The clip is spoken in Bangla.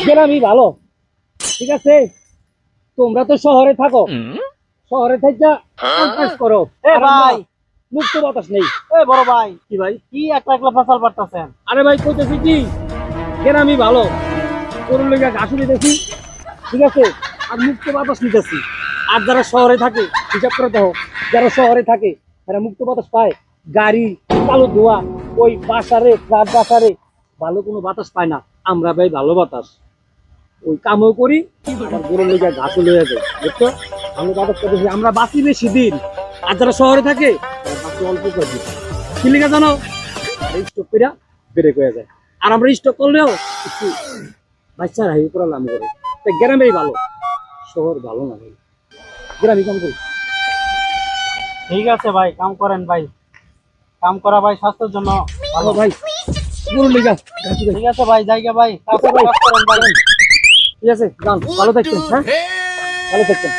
গ্রামই ভালো। ঠিক আছে, তোমরা তো শহরে থাকো, শহরে থেকে কাজ করো। এ ভাই, মুক্ত বাতাস নেই। এ বড় ভাই, কি ভাই? কি একলা একলা ফেসাল পারতাছেন? আরে ভাই কইতেছি কি, গ্রামই ভালো। গরুর লেগে ঘাসও নিতেছি, ঠিক আছে, আর মুক্ত বাতাস নিতেছি। আর যারা শহরে থাকে হিসাব করে দেখো, যারা শহরে থাকে তারা মুক্ত বাতাস পায়, গাড়ি চালু ধোয়া, ওই বাসারে ফ্ল্যাট বাসারে ভালো কোনো বাতাস পায় না। আমরা ভাই ভালো বাতাস, ওই কামও করি, আমার গরুর লেগে ঘাসও লয়ে যায়, বুঝছো? ভালো বাতাস পাইতেছি, আমরা বাঁচি বেশি দিন। আর যারা শহরে থাকে তারা বাঁচি অল্প কদিন। কি লেগে জানো? স্টক করে বেড়ে হয়ে যায়। আর আমরা স্টক করলেও একটু বাচ্চারা হাই করে নাম করে। তাই গ্রামেই ভালো, শহর ভালো না ভাই। গ্রামে কাম করি। ঠিক আছে ভাই, কাম করেন ভাই। কাম করা ভাই স্বাস্থ্যের জন্য ভালো ভাই, গরুর লেগা। ঠিক আছে ভাই, জায়গা ভাই, কাজ আচ্ছা ভাই। কাজ করেন ভাই। ঠিক আছে, যান, ভালো থাকবেন। হ্যাঁ, ভালো থাকবেন।